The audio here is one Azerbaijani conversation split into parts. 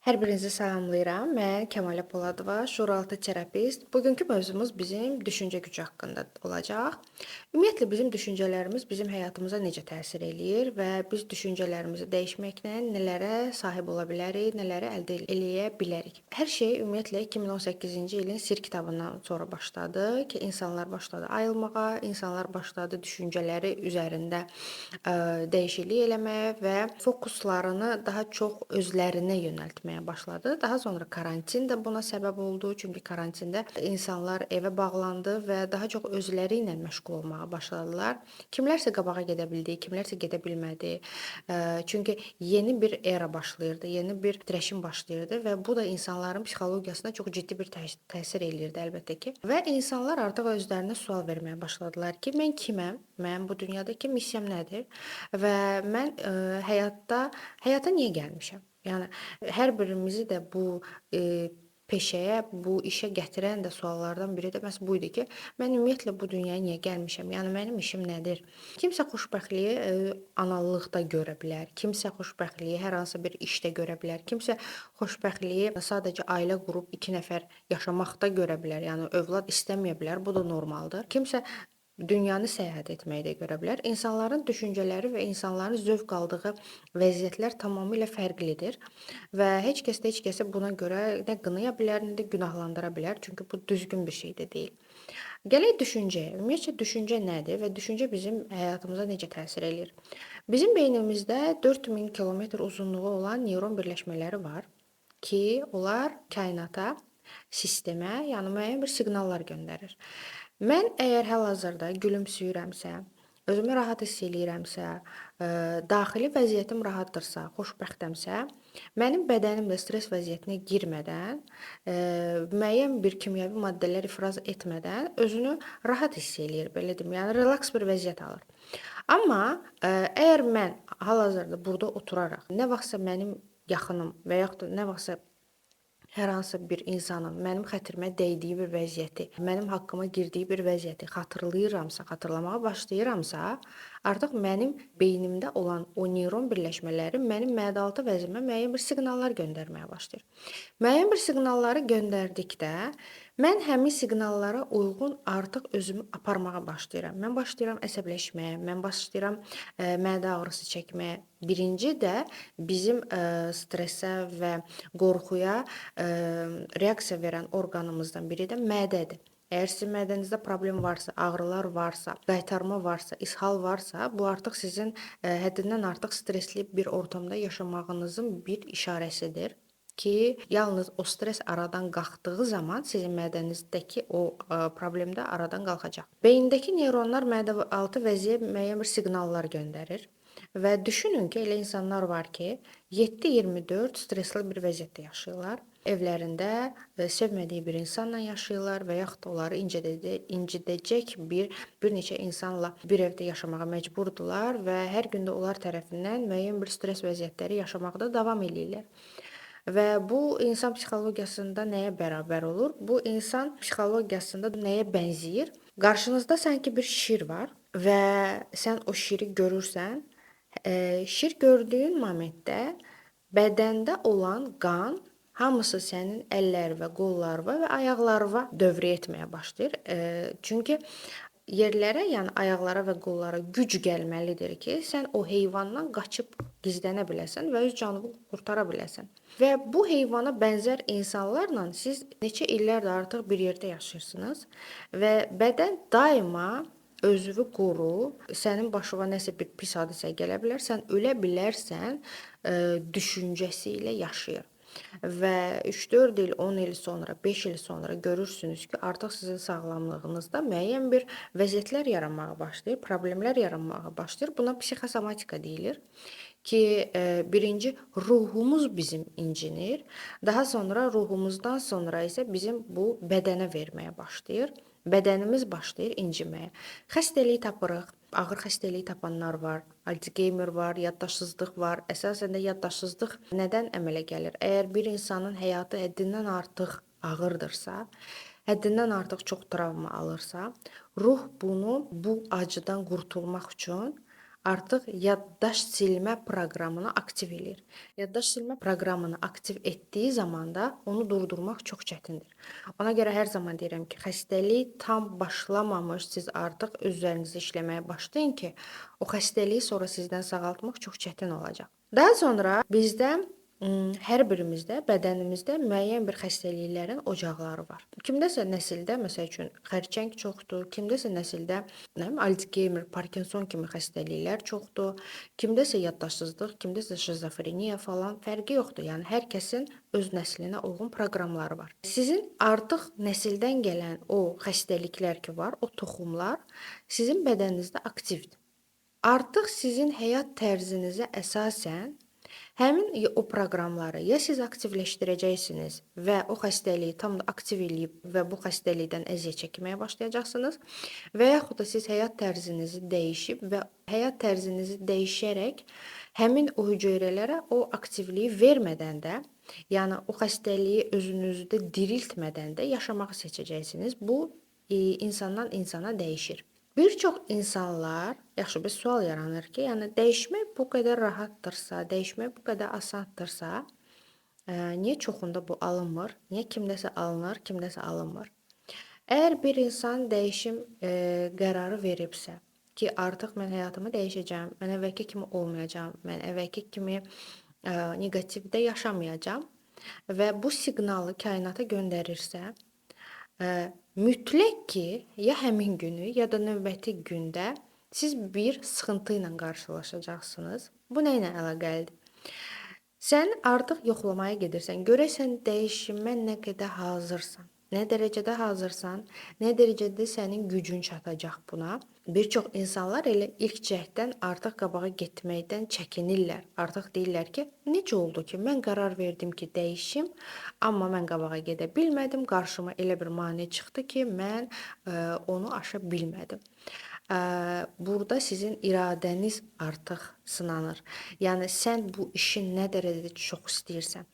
Hər birinizi salamlayıram. Mən Kəmalə Poladova, şuuraltı terapist. Bugünkü mövzumuz bizim düşüncə gücü haqqında olacaq. Ümumiyyətlə bizim düşüncələrimiz bizim həyatımıza necə təsir eləyir və biz düşüncələrimizi dəyişməklə nələrə sahib ola bilərik, nələri əldə eləyə bilərik. Hər şey ümumiyyətlə 2018-ci ilin sirr kitabından sonra başladı ki, insanlar başladı ayılmağa, insanlar başladı düşüncələri üzərində dəyişiklik eləməyə və fokuslarını daha çox özlərinə yönəltməyə başladı. Daha sonra karantin də buna səbəb oldu. Çünki karantində insanlar evə bağlandı və daha çox özləri ilə məşğul olmağa başladılar. Kimlərsə qabağa gedə bildi, kimlərsə gedə bilmədi. Çünki yeni bir era başlayırdı, yeni bir titreşim başlayırdı və bu da insanların psixologiyasına çox ciddi bir təsir eləyirdi əlbəttə ki. Və insanlar artıq özlərinə sual verməyə başladılar ki, mən kiməm? Mənim bu dünyadakı missiyam nədir? Və mən həyata niyə gəlmişəm? Yəni hər birimizi də bu peşəyə, bu işə gətirən də suallardan biri də məhz bu idi ki, mən ümumiyyətlə bu dünyaya niyə gəlmişəm? Yəni mənim işim nədir? Kimsə xoşbəxtliyi analıqda görə bilər, kimsə xoşbəxtliyi hər hansı bir işdə görə bilər, kimsə xoşbəxtliyi sadəcə ailə qurub 2 nəfər yaşamaqda görə bilər. Yəni övlad istəməyə bilər, bu da normaldır. Kimsə dünyanı səyahət etməkdə görə bilər. İnsanların düşüncələri və insanların zövq aldığı vəziyyətlər tamamilə fərqlidir və heç kəs də heç kəsi buna görə nə qınaya bilər, nə də günahlandıra bilər. Çünki bu düzgün bir şey də deyil. Gələk düşüncəyə. Ümumiyyətlə düşüncə nədir və düşüncə bizim həyatımıza necə təsir eləyir? Bizim beynimizdə 4000 kilometr uzunluğu olan neyron birləşmələri var ki, onlar kainata, sistemə, yəni müəyyən bir siqnallar göndərir. Mən əgər hal-hazırda gülümsəyirəmsə, özümü rahat hiss eləyirəmsə, daxili vəziyyətim rahatdırsa, xoşbəxtəmsə, mənim bədənim də stress vəziyyətinə girmədən, müəyyən bir kimyəvi maddələr ifraz etmədən özünü rahat hiss eləyir, belə deyim. Yəni relaks bir vəziyyət alır. Amma əgər mən hal-hazırda burada oturaraq nə vaxtsa mənim yaxınım və yaxud da nə vaxtsa hər hansı bir insanın mənim xətrimə dəydiyi bir vəziyyəti, mənim haqqıma girdiyi bir vəziyyəti xatırlayıramsa, xatırlamağa başlayıramsa, artıq mənim beynimdə olan o neyron birləşmələri mənim mədalaltı vəzimə müəyyən bir siqnallar göndərməyə başlayır. Müəyyən bir siqnalları göndərdikdə, mən həmin siqnallara uyğun artıq özümü aparmağa başlayıram. Mən başlayıram əsəbləşməyə, mən başlayıram mədə ağrısı çəkməyə. Birinci də bizim stressə və qorxuya reaksiya verən orqanımızdan biri də mədədir. Əgər sizin mədənizdə problem varsa, ağrılar varsa, qaytarma varsa, ishal varsa, bu artıq sizin həddindən artıq stresli bir ortamda yaşamağınızın bir işarəsidir ki, yalnız o stres aradan qalxdığı zaman sizin mədənizdəki o problem də aradan qalxacaq. Beyindəki neyronlar mədə-altı vəziyə müəyyən bir siqnallar göndərir. Və düşünün ki, elə insanlar var ki, 7/24 stresli bir vəziyyətdə yaşayırlar. Evlərində sevmədiyi bir insanla yaşayırlar və yaxud da onları incidəcək bir neçə insanla bir evdə yaşamağa məcburdurlar və hər gün də onlar tərəfindən müəyyən bir stres vəziyyətləri yaşamaqda davam eləyirlər. Və bu insan psixologiyasında nəyə bərabər olur? Bu insan psixologiyasında nəyə bənzəyir? Qarşınızda sanki bir şir var və sən o şiri görürsən. Şir gördüyün momentdə bədəndə olan qan hamısı sənin əllərə, qollarına və ayaqlarına dövriyə etməyə başlayır. Çünki yerlərə, yəni ayaqlara və qollara güc gəlməlidir ki, sən o heyvandan qaçıb gizlənə biləsən və öz canını qurtara biləsən. Və bu heyvana bənzər insanlarla siz neçə illərdir artıq bir yerdə yaşayırsınız və bədən daima özünü qoru, sənin başına nəsə bir pis hadisə gələ bilər, sən ölə bilərsən düşüncəsi ilə yaşayır. Və 3-4 il, 10 il sonra, 5 il sonra görürsünüz ki, artıq sizin sağlamlığınızda müəyyən bir vəziyyətlər yaranmağa başlayır, problemlər yaranmağa başlayır. Buna psixosomatika deyilir ki, birinci ruhumuz bizim incinir, daha sonra ruhumuzdan sonra isə bizim bu bədənə verməyə başlayır. Bədənimiz başlayır inciməyə. Xəstəlik tapırıq. Ağır xəstəlik tapanlar var. Alzheimer var, yaddaşsızlıq var. Əsasən də yaddaşsızlıq nədən əmələ gəlir? Əgər bir insanın həyatı həddindən artıq ağırdırsa, həddindən artıq çox travma alırsa, ruh bunu bu acıdan qurtulmaq üçün artıq yaddaş silmə proqramını aktiv eləyir. Yaddaş silmə proqramını aktiv etdiyi zaman da onu durdurmaq çox çətindir. Ona görə hər zaman deyirəm ki, xəstəlik tam başlamamış siz artıq öz üzərinizə işləməyə başlayın ki, o xəstəliyi sonra sizdən sağaltmaq çox çətin olacaq. Daha sonra bizdə hər birimizdə, bədənimizdə müəyyən bir xəstəliklərin ocaqları var. Kimdəsə nəsildə, məsəl üçün, xərçəng çoxdur, kimdəsə nəsildə, nə bilim, Alzheimer, Parkinson kimi xəstəliklər çoxdur, kimdəsə yaddaşsızlıq, kimdəsə şizofreniya falan, fərqi yoxdur. Yəni hər kəsin öz nəslinə uyğun proqramları var. Sizin artıq nəsildən gələn o xəstəliklər ki var, o toxumlar sizin bədəninizdə aktivdir. Artıq sizin həyat tərzinizə əsasən həmin o proqramları ya siz aktivləşdirəcəksiniz və o xəstəliyi tam da aktiv eləyib və bu xəstəlikdən əziyyət çəkməyə başlayacaqsınız və yaxud da siz həyat tərzinizi dəyişib və həyat tərzinizi dəyişərək həmin o hüceyrələrə o aktivliyi vermədən də, yəni o xəstəliyi özünüzdə diriltmədən də yaşamağı seçəcəksiniz. Bu insandan insana dəyişir. Bir çox insanlar, yaxşı bir sual yaranır ki, yəni dəyişmək bu qədər rahatdırsa, dəyişmək bu qədər asandırsa, niyə çoxunda bu alınmır? Niyə kimdəsə alınır, kimdəsə alınmır? Əgər bir insan dəyişim qərarı veribsə ki, artıq mən həyatımı dəyişəcəm, mən əvvəlki kimi olmayacağam, mən əvvəlki kimi neqativdə yaşamayacağam və bu siqnalı kainata göndərirsə, mütləq ki, ya həmin günü, ya da növbəti gündə siz bir sıxıntı ilə qarşılaşacaqsınız. Bu nə ilə əlaqəlidir? Sən artıq yoxlamaya gedirsən. Görəsən dəyişimə nə qədər hazırsan? Nə dərəcədə hazırsan? Nə dərəcədə sənin gücün çatacaq buna? Bir çox insanlar elə ilk cəhddən artıq qabağa getməkdən çəkinirlər. Artıq deyirlər ki, necə oldu ki, mən qərar verdim ki, dəyişim, amma mən qabağa gedə bilmədim. Qarşıma elə bir maneə çıxdı ki, mən onu aşa bilmədim. Burada sizin iradəniz artıq sınanır. Yəni sən bu işi nə dərəcədə çox istəyirsən,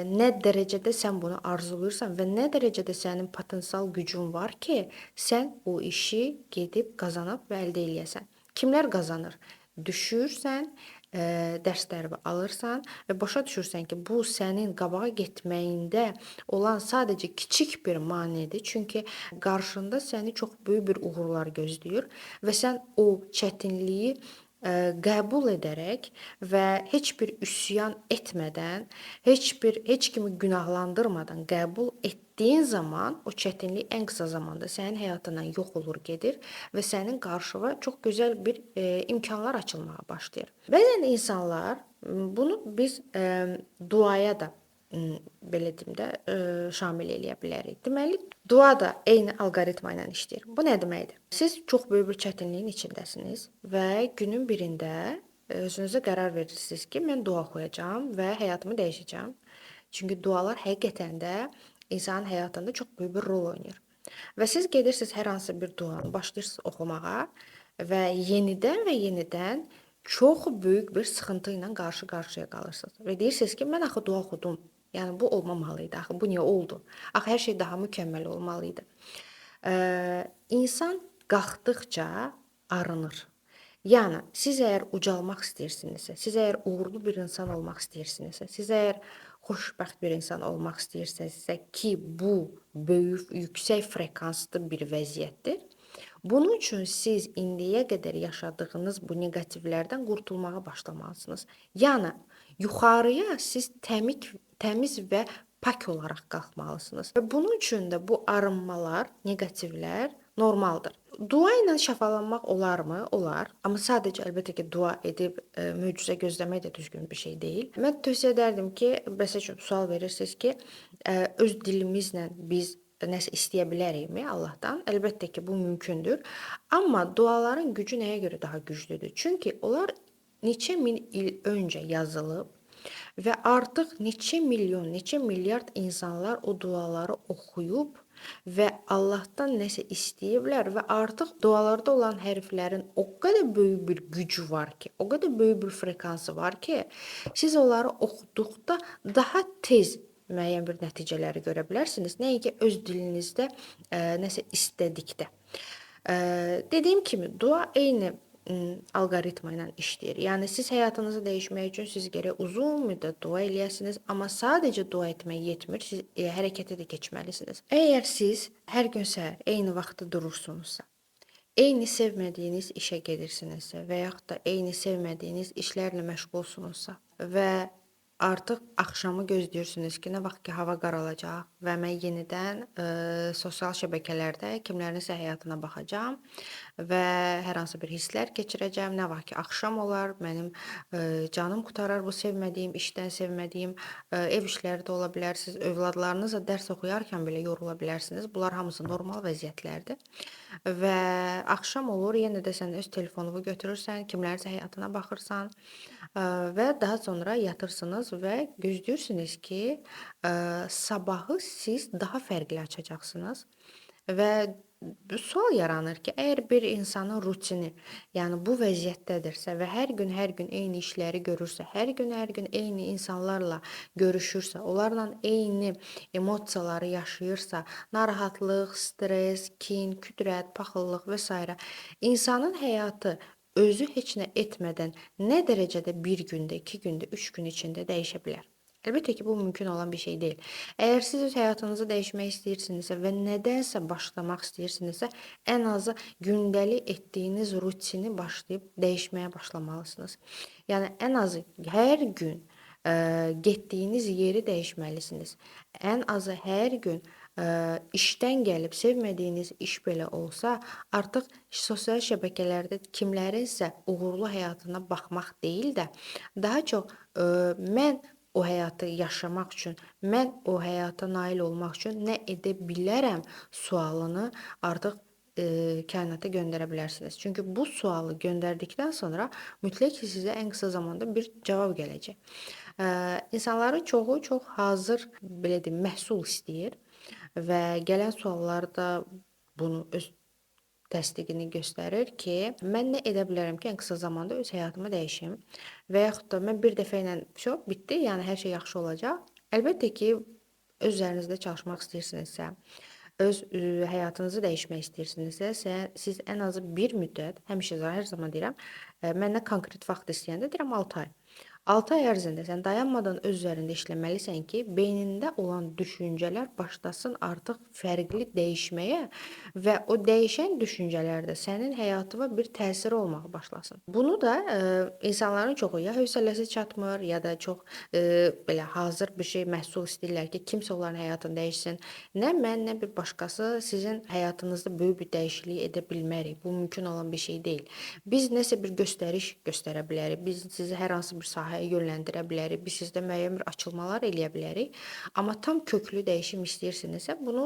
nə dərəcədə sən bunu arzulayırsan və nə dərəcədə sənin potensial gücün var ki, sən o işi gedib qazanıb və əldə eləyəsən. Kimlər qazanır? Düşürsən, dərsləri alırsan və başa düşürsən ki, bu sənin qabağa getməyində olan sadəcə kiçik bir maneədir. Çünki qarşında səni çox böyük bir uğurlar gözləyir və sən o çətinliyi qəbul edərək və heç bir üsyan etmədən, heç kimi günahlandırmadan qəbul etdiyin zaman o çətinlik ən qısa zamanda sənin həyatından yox olur, gedir və sənin qarşına çox gözəl bir imkanlar açılmağa başlayır. Bəzən insanlar bunu biz duaya da belə deyim də şamil eləyə bilərik. Deməli, dua da eyni alqoritma ilə işləyir. Bu nə deməkdir? Siz çox böyük bir çətinliyin içindəsiniz və günün birində özünüzə qərar verirsiniz ki, mən dua oxuyacağam və həyatımı dəyişəcəm. Çünki dualar həqiqətən də insanın həyatında çox böyük bir rol oynayır. Və siz gedirsiniz hər hansı bir duanı başlayırsınız oxumağa və yenidən çox böyük bir sıxıntı ilə qarşı-qarşıya qalırsınız. Və deyirsiniz ki, mən axı dua oxudum. Yəni bu olmamalı idi. Axı bu niyə oldu? Axı hər şey daha mükəmməl olmalı idi. İnsan qalxdıqca arınır. Yəni siz əgər ucalmaq istəyirsinizsə, siz əgər uğurlu bir insan olmaq istəyirsinizsə, siz əgər xoşbəxt bir insan olmaq istəyirsinizsə ki, bu böyük, yüksək frekanslı bir vəziyyətdir. Bunun üçün siz indiyə qədər yaşadığınız bu neqativlərdən qurtulmağa başlamalısınız. Yəni yuxarıya siz təmiz və pak olaraq qalxmalısınız. Və bunun üçün də bu arınmalar, neqativlər normaldır. Dua ilə şəfalanmaq olarmı? Olar. Amma sadəcə əlbəttə ki, dua edib möcüzə gözləmək də düzgün bir şey deyil. Mən tövsiyə edərdim ki, məsəl üçün sual verirsiniz ki, öz dilimizlə biz nəsə istəyə bilərikmi Allahdan? Əlbəttə ki, bu mümkündür. Amma duaların gücü nəyə görə daha güclüdür? Çünki onlar neçə min il öncə yazılıb və artıq neçə milyon, neçə milyard insanlar o duaları oxuyub və Allahdan nəsə istəyiblər və artıq dualarda olan hərflərin o qədər böyük bir gücü var ki, o qədər böyük bir frekansı var ki, siz onları oxuduqda daha tez müəyyən bir nəticələri görə bilərsiniz. Nəinki öz dilinizdə nəsə istədikdə. Dediyim kimi, dua eyni alqoritma ilə işləyir. Yəni siz həyatınızı dəyişmək üçün siz gərək uzun müddət dua eləyəsiniz, amma sadəcə dua etmək yetmir, siz hərəkətə də keçməlisiniz. Əgər siz hər gün səhər eyni vaxtda durursunuzsa, eyni sevmədiyiniz işə gedirsinizsə və yaxud da eyni sevmədiyiniz işlərlə məşğulsunuzsa və artıq axşamı gözləyirsiniz ki, nə vaxt ki hava qaralacaq və mən yenidən sosial şəbəkələrdə kimlərinsə həyatına baxacağam və hər hansı bir hisslər keçirəcəm. Nə vaxt ki axşam olar, mənim canım qurtarar bu sevmədiyim işdən, sevmədiyim ev işləri də ola bilər. Siz övladlarınızla dərs oxuyarkən belə yorula bilərsiniz. Bunlar hamısı normal vəziyyətlərdir. Və axşam olur, yenə də sən öz telefonunu götürürsən, kimlərinsə həyatına baxırsan və daha sonra yatırsınız və gözləyirsiniz ki, sabahı siz daha fərqli açacaqsınız və sual yaranır ki, əgər bir insanın rutini, yəni bu vəziyyətdədirsə və hər gün eyni işləri görürsə, hər gün eyni insanlarla görüşürsə, onlarla eyni emosiyaları yaşayırsa, narahatlıq, stress, kin, küdrət, paxıllıq və s. insanın həyatı özü heç nə etmədən nə dərəcədə bir gündə, 2 gündə, 3 gün içində dəyişə bilər? Əlbəttə ki, bu mümkün olan bir şey deyil. Əgər siz öz həyatınızı dəyişmək istəyirsinizsə və nədənsə başlamaq istəyirsinizsə, ən azı gündəlik etdiyiniz rutini başlayıb dəyişməyə başlamalısınız. Yəni ən azı hər gün getdiyiniz yeri dəyişməlisiniz. Ən azı hər gün işdən gəlib sevmədiyiniz iş belə olsa, artıq sosial şəbəkələrdə kimlərinsə uğurlu həyatına baxmaq deyil də, daha çox mən o həyatı yaşamaq üçün, mən o həyata nail olmaq üçün nə edə bilərəm sualını artıq kainata göndərə bilərsiniz. Çünki bu sualı göndərdikdən sonra mütləq ki, sizə ən qısa zamanda bir cavab gələcək. İnsanların çoxu çox hazır, belə deyim, məhsul istəyir və gələn suallarda bunu öz təsdiqini göstərir ki, mən nə edə bilərəm ki, ən qısa zamanda öz həyatımı dəyişim və yaxud da mən bir dəfə ilə bitdi, yəni hər şey yaxşı olacaq. Əlbəttə ki, öz üzərinizdə çalışmaq istəyirsinizsə, öz həyatınızı dəyişmək istəyirsinizsə, siz ən azı bir müddət, həmişə hər zaman deyirəm, məndən konkret vaxt istəyəndə deyirəm 6 ay. 6 ay ərzində sən dayanmadan öz üzərində işləməlisən ki, beynində olan düşüncələr başlasın artıq fərqli dəyişməyə və o dəyişən düşüncələr də sənin həyatına bir təsiri olmağa başlasın. Bunu da insanların çoxu ya hövsələsi çatmır, ya da çox belə hazır bir şey məhsul istəyirlər ki, kimsə onların həyatını dəyişsin. Nə mən, nə bir başqası sizin həyatınızda böyük bir dəyişiklik edə bilmərik. Bu mümkün olan bir şey deyil. Biz nəsə bir göstəriş göstərə bilərik. Biz sizi hər hansı bir sahəyə yönləndirə bilərik. Biz sizdə müəyyən bir açılmalar eləyə bilərik. Amma tam köklü dəyişim istəyirsinizsə, bunu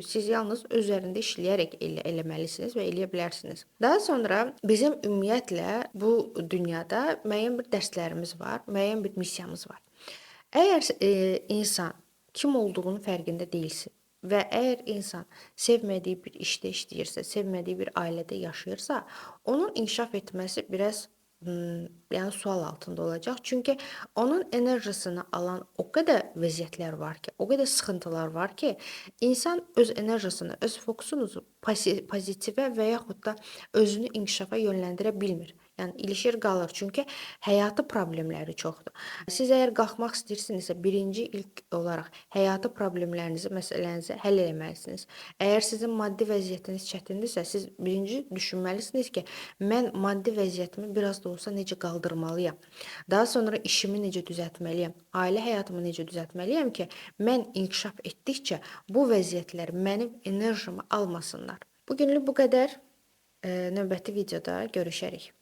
siz yalnız öz üzərində işləyərək eləməlisiniz və eləyə bilərsiniz. Daha sonra bizim ümumiyyətlə bu dünyada müəyyən bir dərslərimiz var, müəyyən bir missiyamız var. Əgər insan kim olduğunun fərqində deyilsin və əgər insan sevmədiyi bir işdə işləyirsə, sevmədiyi bir ailədə yaşayırsa, onun inkişaf etməsi biraz yəni sual altında olacaq. Çünki onun enerjisini alan o qədər vəziyyətlər var ki, o qədər sıxıntılar var ki, insan öz enerjisini, öz fokusunu pozitivə və yaxud da özünü inkişafa yönləndirə bilmir. Yəni ilişir qalır. Çünki həyatı problemləri çoxdur. Siz əgər qalxmaq istəyirsinizsə, birinci ilk olaraq həyatı problemlərinizi, məsələnizi həll etməlisiniz. Əgər sizin maddi vəziyyətiniz çətindirsə, siz birinci düşünməlisiniz ki, mən maddi vəziyyətimi biraz da olsa necə qaldırmalıyam. Daha sonra işimi necə düzəltməliyəm, ailə həyatımı necə düzəltməliyəm ki, mən inkişaf etdikcə bu vəziyyətlər mənim enerjimi almasınlar. Bugünlük bu qədər. Növbəti videoda görüşərik.